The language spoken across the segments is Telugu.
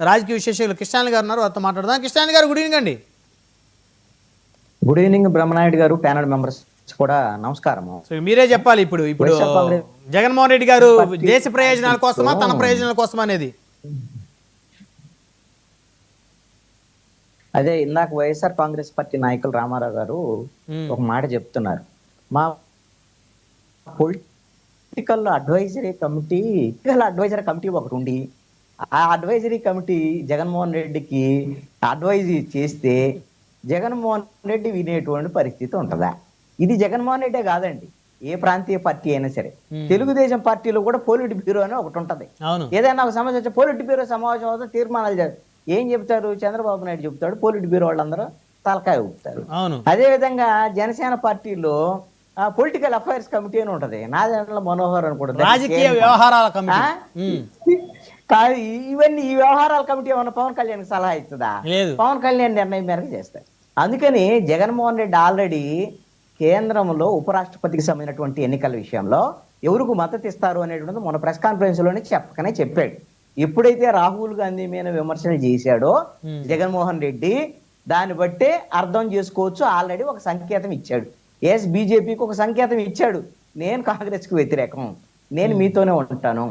రాజకీయ విశేషాలు కృష్ణాని గారు ఉన్నారు, వారితో మాట్లాడదాం. కృష్ణాని గారు, గుడ్ ఈవినింగ్ అండి. గుడ్ ఈవినింగ్ బ్రహ్మనాయుడు గారు, ప్యానల్ మెంబర్స్ కూడా నమస్కారం. మీరే చెప్పాలి ఇప్పుడు జగన్మోహన్ రెడ్డి గారు దేశ ప్రయోజనాల కోసమా తన ప్రయోజనాల కోసం అనేది? అదే ఇందాక వైఎస్ఆర్ కాంగ్రెస్ పార్టీ నాయకులు రామారావు గారు ఒక మాట చెప్తున్నారు. మా పొలిటికల్ అడ్వైజరీ కమిటీ ఒకటి ఉండి ఆ అడ్వైజరీ కమిటీ జగన్మోహన్ రెడ్డికి అడ్వైజ్ చేస్తే జగన్మోహన్ రెడ్డి వినేటువంటి పరిస్థితి ఉంటుందా? ఇది జగన్మోహన్ రెడ్డే కాదండి, ఏ ప్రాంతీయ పార్టీ అయినా సరే. తెలుగుదేశం పార్టీలో కూడా పోలిట్ బ్యూరో అని ఒకటి ఉంటది. ఏదైనా ఒక సమస్య వచ్చి పోలిట్ బ్యూరో సమావేశం అవుతా తీర్మానాలు చేస్తారు. ఏం చెప్తారు? చంద్రబాబు నాయుడు చెప్తాడు, పోలిట్ బ్యూరో వాళ్ళందరూ తలకాయ ఊపుతారు. అదే విధంగా జనసేన పార్టీలో పొలిటికల్ అఫైర్స్ కమిటీ అని ఉంటది, నాదెండ్ల మనోహర్ అని కూడా రాజకీయ వ్యవహారాల కమిటీ. ఇవన్నీ ఈ వ్యవహారాల కమిటీ ఏమన్నా పవన్ కళ్యాణ్ సలహా ఇస్తుందా? పవన్ కళ్యాణ్ నిర్ణయం మేరకు చేస్తారు. అందుకని జగన్మోహన్ రెడ్డి ఆల్రెడీ కేంద్రంలో ఉపరాష్ట్రపతికి సంబంధించినటువంటి ఎన్నికల విషయంలో ఎవరికి మద్దతు ఇస్తారు అనేటువంటిది మొన్న ప్రెస్ కాన్ఫరెన్స్ లోనే చెప్పాడు. ఎప్పుడైతే రాహుల్ గాంధీ మీద విమర్శలు చేశాడో జగన్మోహన్ రెడ్డి, దాన్ని బట్టే అర్థం చేసుకోవచ్చు, ఆల్రెడీ ఒక సంకేతం ఇచ్చాడు. బీజేపీకి ఒక సంకేతం ఇచ్చాడు, నేను కాంగ్రెస్ కు వ్యతిరేకం, నేను మీతోనే ఉంటాను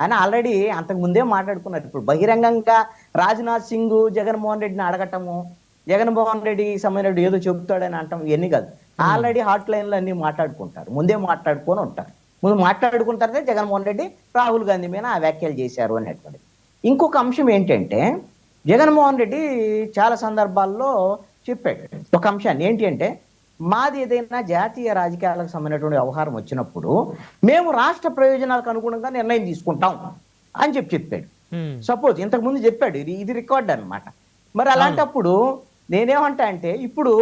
అని ఆల్రెడీ అంతకు ముందే మాట్లాడుకున్నారు. ఇప్పుడు బహిరంగంగా రాజ్నాథ్ సింగ్ జగన్మోహన్ రెడ్డిని అడగటము, జగన్మోహన్ రెడ్డికి సంబంధించిన ఏదో చెబుతాడని అంటాం, ఇవన్నీ కాదు. ఆల్రెడీ హాట్ లైన్లు అన్ని మాట్లాడుకుంటారు, ముందే మాట్లాడుకొని ఉంటారు. ముందు మాట్లాడుకుంటారే జగన్మోహన్ రెడ్డి రాహుల్ గాంధీ మీద ఆ వ్యాఖ్యలు చేశారు అనేటువంటి. ఇంకొక అంశం ఏంటంటే, జగన్మోహన్ రెడ్డి చాలా సందర్భాల్లో చెప్పాడు ఒక అంశాన్ని, ఏంటి అంటే మాది ఏదైనా జాతీయ రాజకీయాలకు సంబంధించినటువంటి వ్యవహారం వచ్చినప్పుడు మేము రాష్ట్ర ప్రయోజనాలకు అనుగుణంగా నిర్ణయం తీసుకుంటాం అని చెప్పాడు. సపోజ్ ఇంతకు ముందు చెప్పాడు, ఇది రికార్డ్ అనమాట. మరి అలాంటప్పుడు నేనేమంటా అంటే, ఇప్పుడు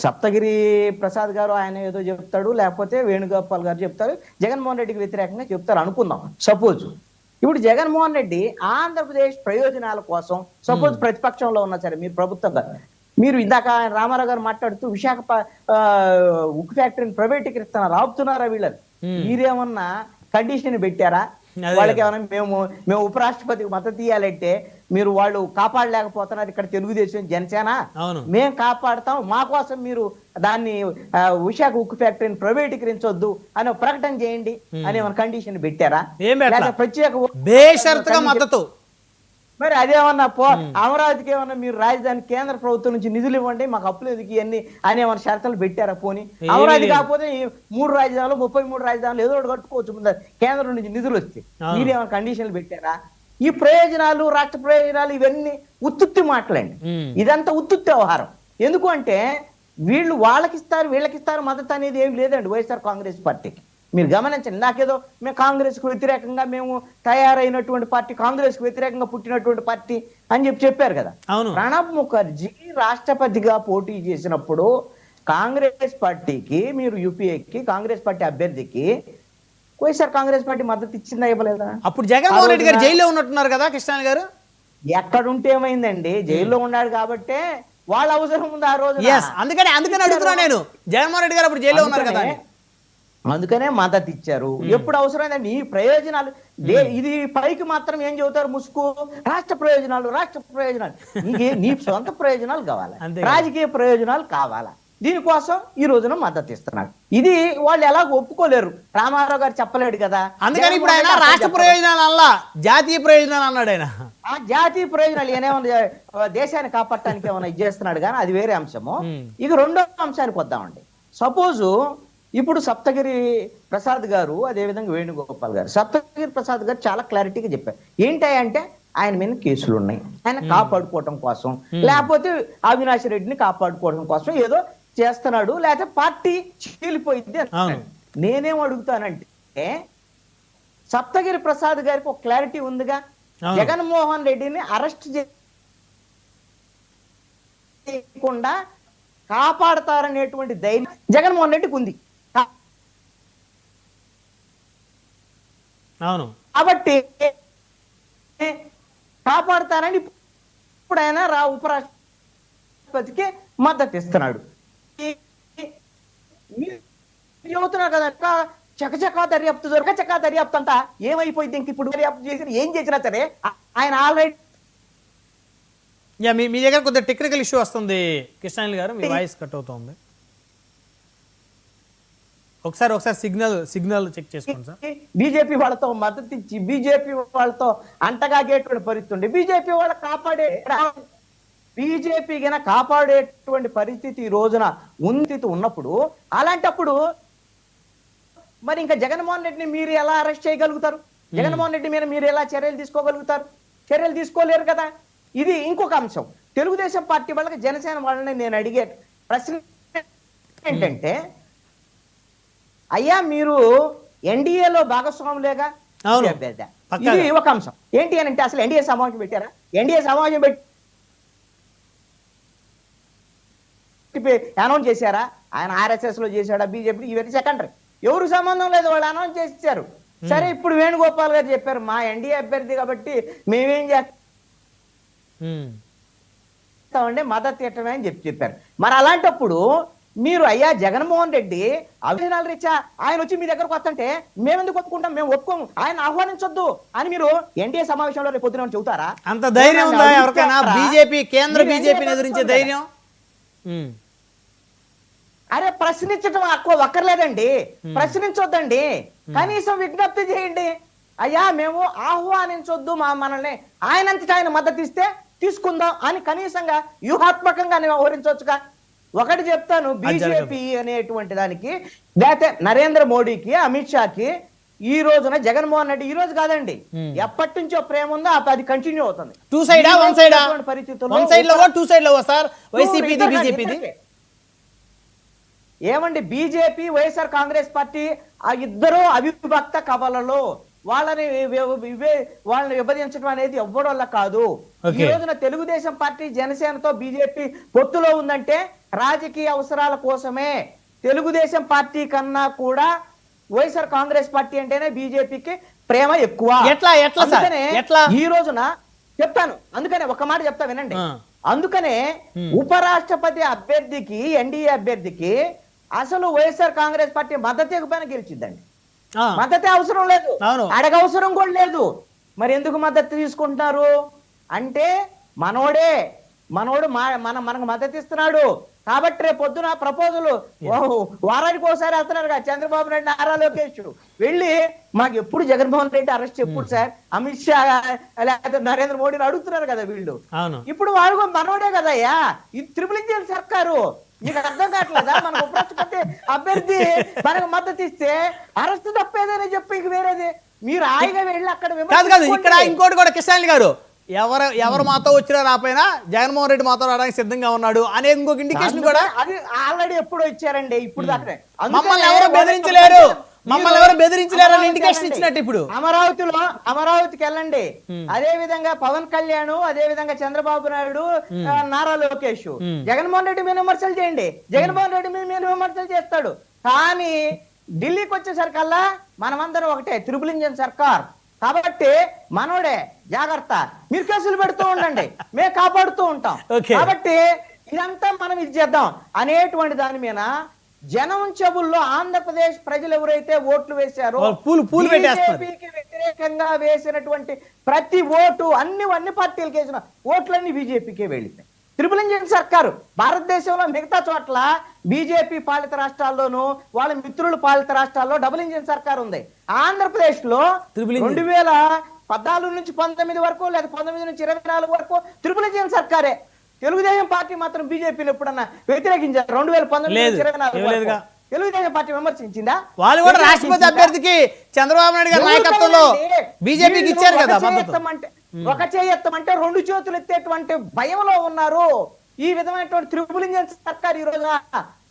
సప్తగిరి ప్రసాద్ గారు ఆయన ఏదో చెప్తాడు, లేకపోతే వేణుగోపాల్ గారు చెప్తారు, జగన్మోహన్ రెడ్డికి వ్యతిరేకంగా చెప్తారు అనుకుందాం. సపోజ్ ఇప్పుడు జగన్మోహన్ రెడ్డి ఆంధ్రప్రదేశ్ ప్రయోజనాల కోసం సపోజ్ ప్రతిపక్షంలో ఉన్నా సరే, మీరు ప్రభుత్వంగా మీరు ఇందాక రామారావు గారు మాట్లాడుతూ విశాఖ ఉక్కు ఫ్యాక్టరీని ప్రైవేటీకరిస్తున్నారు, ఆపుతున్నారా వీళ్ళని? మీరేమన్నా కండిషన్ పెట్టారా వాళ్ళకి? ఏమన్నా మేము ఉపరాష్ట్రపతికి మద్దతు ఇవ్వాలంటే మీరు వాళ్ళు కాపాడలేకపోతున్నారు, ఇక్కడ తెలుగుదేశం జనసేన మేము కాపాడతాం, మా కోసం మీరు దాన్ని విశాఖ ఉక్కు ఫ్యాక్టరీని ప్రైవేటీకరించొద్దు అని ప్రకటన చేయండి అని ఏమైనా కండిషన్ పెట్టారా? ప్రత్యేక మద్దతు. మరి అదేమన్నా అమరావతికి ఏమన్నా మీరు రాజధాని కేంద్ర ప్రభుత్వం నుంచి నిధులు ఇవ్వండి, మాకు అప్పులు ఎదుగు ఇవన్నీ అని ఏమైనా షరతులు పెట్టారా? పోనీ అమరావతి కాకపోతే 3 రాజధానులు 33 రాజధానులు ఏదో ఒకటి కట్టుకోవచ్చు కేంద్రం నుంచి నిధులు వస్తే. మీరేమైనా కండిషన్లు పెట్టారా? ఈ ప్రయోజనాలు, రాష్ట్ర ప్రయోజనాలు, ఇవన్నీ ఉత్తుత్తి మాటలండి. ఇదంతా ఉత్తుత్తి వ్యవహారం. ఎందుకు అంటే వీళ్ళు వాళ్ళకిస్తారు వీళ్ళకిస్తారు మద్దతు అనేది ఏం లేదండి వైఎస్ఆర్ కాంగ్రెస్ పార్టీకి. మీరు గమనించండి, నాకేదో మేము కాంగ్రెస్ కు వ్యతిరేకంగా మేము తయారైనటువంటి పార్టీ, కాంగ్రెస్ కు వ్యతిరేకంగా పుట్టినటువంటి పార్టీ అని చెప్పారు కదా. ప్రణబ్ ముఖర్జీ రాష్ట్రపతిగా పోటీ చేసినప్పుడు కాంగ్రెస్ పార్టీకి, మీరు యూపీఏకి కాంగ్రెస్ పార్టీ అభ్యర్థికి వైఎస్ఆర్ కాంగ్రెస్ పార్టీ మద్దతు ఇచ్చిందా ఇవ్వలేదా? అప్పుడు జగన్మోహన్ రెడ్డి గారు జైల్లో ఉన్నట్టున్నారు కదా కృష్ణాని గారు. ఎక్కడుంటే ఏమైందండి, జైల్లో ఉన్నాడు కాబట్టే వాళ్ళ అవసరం ఉంది ఆ రోజు. అందుకని అడుగుతున్నా నేను, జగన్మోహన్ రెడ్డి గారు అప్పుడు జైల్లో ఉన్నారు కదా, అందుకనే మద్దతు ఇచ్చారు. ఎప్పుడు అవసరమైందండి ఈ ప్రయోజనాలు, ఇది పైకి మాత్రం ఏం చెబుతారు ముసుగు, రాష్ట్ర ప్రయోజనాలు రాష్ట్ర ప్రయోజనాలు. నీ సొంత ప్రయోజనాలు కావాలా, రాజకీయ ప్రయోజనాలు కావాలా, దీనికోసం ఈ రోజున మద్దతు ఇస్తున్నారు. ఇది వాళ్ళు ఎలాగ ఒప్పుకోలేరు. రామారావు గారు చెప్పలేడు కదా. అందుకని ఇప్పుడు ఆయన రాష్ట్ర ప్రయోజనాలు అలా జాతీయ ప్రయోజనాలు అన్నాడు. ఆయన ఆ జాతీయ ప్రయోజనాలు ఏమైనా దేశాన్ని కాపాడటానికి ఏమైనా ఇది చేస్తున్నాడు కానీ అది వేరే అంశము. ఇక రెండో అంశానికి వద్దామండి. సపోజు ఇప్పుడు సప్తగిరి ప్రసాద్ గారు, అదేవిధంగా వేణుగోపాల్ గారు, సప్తగిరి ప్రసాద్ గారు చాలా క్లారిటీగా చెప్పారు. ఏంటంటే ఆయన మీద కేసులు ఉన్నాయి, ఆయన కాపాడుకోవటం కోసం, లేకపోతే అవినాష్ రెడ్డిని కాపాడుకోవడం కోసం ఏదో చేస్తున్నాడు, లేకపోతే పార్టీ చీలిపోయింది. నేనేం అడుగుతానంటే, సప్తగిరి ప్రసాద్ గారికి ఒక క్లారిటీ ఉందిగా, జగన్మోహన్ రెడ్డిని అరెస్ట్ చేయకుండా కాపాడతారనేటువంటి ధైర్యం జగన్మోహన్ రెడ్డికి ఉంది. కాబట్టి కాపాడతారని ఇప్పుడు ఆయన ఉపరాష్ట్రపతికి మద్దతు ఇస్తున్నాడు. చెబుతున్నారు కదా, చకచకా దర్యాప్తు అంతా ఏమైపోయింది. ఇంక ఇప్పుడు దర్యాప్తు చేసి ఏం చేసినా సరే ఆయన ఆల్రెడీ యా మీ దగ్గర కొద్దిగా టెక్నికల్ ఇష్యూ వస్తుంది కృష్ణాయిల్ గారు, మీ వాయిస్ కట్ అవుతుంది. ఒకసారి సిగ్నల్ చెక్ చేసుకోండి సార్. బీజేపీ వాళ్ళతో మద్దతు ఇచ్చి బీజేపీ వాళ్ళతో అంటగాగేటువంటి పరిస్థితి ఉండే బీజేపీ వాళ్ళ బీజేపీ గిన కాపాడేటువంటి పరిస్థితి ఈ రోజున ఉన్నప్పుడు, అలాంటప్పుడు మరి ఇంకా జగన్మోహన్ రెడ్డిని మీరు ఎలా అరెస్ట్ చేయగలుగుతారు? జగన్మోహన్ రెడ్డి మీద మీరు ఎలా చర్యలు తీసుకోగలుగుతారు? చర్యలు తీసుకోలేరు కదా. ఇది ఇంకొక అంశం. తెలుగుదేశం పార్టీ వాళ్ళకి, జనసేన వాళ్ళని నేను అడిగే ప్రశ్న ఏంటంటే, అయ్యా మీరు ఎన్డీఏలో భాగస్వాములేగా, ఇది ఒక అంశం. ఏంటి అని అంటే అసలు ఎన్డీఏ సమావేశం పెట్టారా? ఎన్డీఏ సమావేశం పెట్టి అనౌన్స్ చేశారా? ఆయన ఆర్ఎస్ఎస్ లో చేశాడా, బీజేపీ, ఇవన్నీ సెకండరీ, ఎవరు సంబంధం లేదు, వాళ్ళు అనౌన్స్ చేశారు. సరే, ఇప్పుడు వేణుగోపాల్ గారు చెప్పారు మా ఎన్డీఏ అభ్యర్థి కాబట్టి మేమేం చేస్తామంటే మద్దతు ఇవ్వటమే అని చెప్పారు. మరి అలాంటప్పుడు మీరు అయ్యా జగన్మోహన్ రెడ్డి అభినందనల రీత్యా ఆయన వచ్చి మీ దగ్గరకు వస్తుంటే మేమెందుకు ఒప్పుకుంటాం, మేము ఒప్పుకోము, ఆయన ఆహ్వానించొద్దు అని మీరు ఎన్డీఏ సమావేశంలో రేపు పొద్దున చెబుతారా? అంత ధైర్యం ఉందా ఎవరికైనా? బీజేపీ కేంద్ర బీజేపీని ఎదిరించే ధైర్యం? అరే ప్రశ్నించడం ఒక్కర్లేదండి, ప్రశ్నించొద్దండి, కనీసం విజ్ఞప్తి చేయండి. అయ్యా మేము ఆహ్వానించొద్దు, మనల్ని ఆయనంతటా ఆయన మద్దతు ఇస్తే తీసుకుందాం అని కనీసంగా వ్యూహాత్మకంగా వ్యవహరించవచ్చుగా. ఒకటి చెప్తాను, బీజేపీ అనేటువంటి దానికి లేకపోతే నరేంద్ర మోడీకి, అమిత్ షాకి ఈ రోజున జగన్మోహన్ రెడ్డి ఈ రోజు కాదండి, ఎప్పటి నుంచో ప్రేమ ఉందో అది కంటిన్యూ అవుతుంది. ఏమండి, బీజేపీ వైఎస్ఆర్ కాంగ్రెస్ పార్టీ ఆ ఇద్దరు అవిభక్త కవలలో, వాళ్ళని విభజించడం అనేది ఎవ్వడం వల్ల కాదు. ఈ రోజున తెలుగుదేశం పార్టీ జనసేనతో బీజేపీ పొత్తులో ఉందంటే రాజకీయ అవసరాల కోసమే. తెలుగుదేశం పార్టీ కన్నా కూడా వైఎస్ఆర్ కాంగ్రెస్ పార్టీ అంటేనే బీజేపీకి ప్రేమ ఎక్కువ. ఈ రోజున చెప్తాను, అందుకనే ఒక మాట చెప్తా వినండి. అందుకనే ఉపరాష్ట్రపతి అభ్యర్థికి, ఎన్డీఏ అభ్యర్థికి అసలు వైఎస్ఆర్ కాంగ్రెస్ పార్టీ మద్దతు ఇవ్వకపోయినా గెలిచిందండి. మద్దతే అవసరం లేదు, అడగవసరం కూడా లేదు. మరి ఎందుకు మద్దతు తీసుకుంటున్నారు అంటే మనోడు మనకు మద్దతు ఇస్తున్నాడు కాబట్టి రేపు పొద్దున ప్రపోజల్ వారానికి ఒకసారి వస్తున్నారు కదా చంద్రబాబు నాయుడు, నారా లోకేష్ వెళ్ళి మాకు ఎప్పుడు జగన్మోహన్ రెడ్డి అరెస్ట్ ఎప్పుడు సార్, అమిత్ షా లేకపోతే నరేంద్ర మోడీని అడుగుతున్నారు కదా వీళ్ళు. ఇప్పుడు వాడు మనోడే కదయ్యా, ఇది త్రిపుల్ ఇంజిన్ సర్కారు. మీకు అర్థం కావట్లేదా? మనకు ఉపరాష్ట్రపతి అభ్యర్థి మనకు మద్దతు ఇస్తే అరెస్ట్ తప్పేదని చెప్పి ఇంక వేరేది మీరు హాయిగా వెళ్ళి అక్కడ ఇక్కడ ఇంకోటి కూడా కిషాన్ గారు, ఎవరు మాతో వచ్చినా రాపోయినా జగన్మోహన్ రెడ్డి మాతో రావడానికి సిద్ధంగా ఉన్నాడు అనే ఇంకొక ఇండికేషన్ కూడా అది ఆల్రెడీ ఎప్పుడో ఇచ్చారండి. ఇప్పుడు దాకా మమ్మల్ని ఎవరు బెదిరించలేరు అని ఇండికేషన్ ఇచ్చినట్టు ఇప్పుడు అమరావతికి వెళ్ళండి. అదే విధంగా పవన్ కళ్యాణ్, అదే విధంగా చంద్రబాబు నాయుడు, నారా లోకేష్, జగన్మోహన్ రెడ్డి మీద విమర్శలు చేయండి, జగన్మోహన్ రెడ్డి మీద విమర్శలు చేస్తాడు. కానీ ఢిల్లీకి వచ్చేసరికల్లా మనమందరం ఒకటే, త్రిపుల్ ఇంజిన్ సర్కార్ కాబట్టి మనోడే జాగ్రత్త, మీరు కేసులు పెడుతూ ఉండండి, మేము కాపాడుతూ ఉంటాం. కాబట్టి ఇదంతా మనం ఇది చేద్దాం అనేటువంటి దాని మీద జనం చెవుల్లో ఆంధ్రప్రదేశ్ ప్రజలు ఎవరైతే ఓట్లు వేశారో బీజేపీకి వ్యతిరేకంగా వేసినటువంటి ప్రతి ఓటు అన్ని పార్టీలకు వేసిన ఓట్లన్నీ బీజేపీకే వెళ్ళిపోయాయి. త్రిపుల్ ఇంజిన్ సర్కారు భారతదేశంలో మిగతా చోట్ల బీజేపీ పాలిత రాష్ట్రాల్లోనూ వాళ్ళ మిత్రుల పాలిత రాష్ట్రాల్లో డబుల్ ఇంజిన్ సర్కార్ ఉంది. ఆంధ్రప్రదేశ్ లో 2014 నుంచి 19 వరకు లేదా 19 నుంచి 24 వరకు త్రిపుల్ ఇంజిన్ సర్కారే. తెలుగుదేశం పార్టీ మాత్రం బీజేపీని ఎప్పుడన్నా వ్యతిరేకించారు? 2019 నుంచి 24 తెలుగుదేశం పార్టీ విమర్శించిందా? వాళ్ళు కూడా రాష్ట్రపతి అభ్యర్థికి చంద్రబాబు నాయుడు గారి నాయకత్వంలో బీజేపీకి ఇచ్చారు కదా. ఒక చేయెత్తమంటే రెండు చేతులు ఎత్తేటువంటి భయంలో ఉన్నారు. ఈ విధమైనటువంటి త్రిపుల్ ఇంజిన్ సర్కార్ ఈ రోజున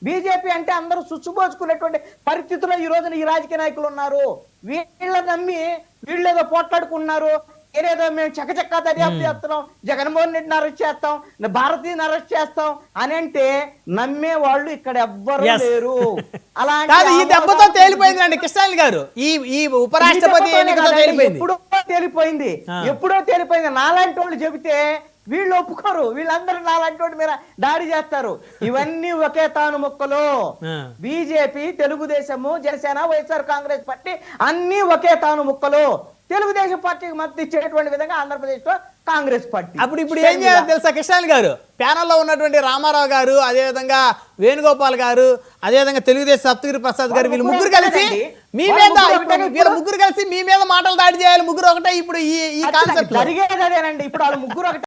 బీజేపీ అంటే అందరూ సుచ్చుబోచుకునేటువంటి పరిస్థితుల్లో ఈ రోజున ఈ రాజకీయ నాయకులు ఉన్నారు. వీళ్ళని నమ్మి వీళ్ళేదో పోట్లాడుకున్నారు, ఏదేదో మేము చకచక్కా దర్యాప్తు చేస్తున్నాం, జగన్మోహన్ రెడ్డిని అరెస్ట్ చేస్తాం, భారతీయుని అరెస్ట్ చేస్తాం అని అంటే నమ్మే వాళ్ళు ఇక్కడ ఎవ్వరూ లేరు. అలాంటి ఈ దెబ్బతో తేలిపోయిందండి కృష్ణాయిల్ గారు, ఈ ఉపరాష్ట్రపతి ఎన్నికతో తేలిపోయింది. ఎప్పుడో తేలిపోయింది. నాలాంటి వాళ్ళు చెబితే వీళ్ళు ఒప్పుకోరు, వీళ్ళందరూ నాలాంటి వాడి మీద దాడి చేస్తారు. ఇవన్నీ ఒకే తాను మొక్కలు. బీజేపీ, తెలుగుదేశము, జనసేన, వైఎస్ఆర్ కాంగ్రెస్ పార్టీ అన్ని ఒకే తాను ముక్కలు. తెలుగుదేశం పార్టీకి మద్దతు ఇచ్చేటువంటి విధంగా ఆంధ్రప్రదేశ్ లో కాంగ్రెస్ పార్టీ. అప్పుడు ఇప్పుడు ఏం చేయాలో తెలుసా కృష్ణాని గారు, ప్యానల్లో ఉన్నటువంటి రామారావు గారు, అదేవిధంగా వేణుగోపాల్ గారు, అదేవిధంగా తెలుగుదేశం సప్తగిరి ప్రసాద్ గారు, వీళ్ళు ముగ్గురు కలిసి మీ మీద వీళ్ళ ముగ్గురు కలిసి మీ మీద మాటలు దాడి చేయాలి. ముగ్గురు ఒకటే ఇప్పుడు ఈ కాన్సెప్ట్ జరిగేది అదేనండి. ఇప్పుడు వాళ్ళు ముగ్గురు ఒకటే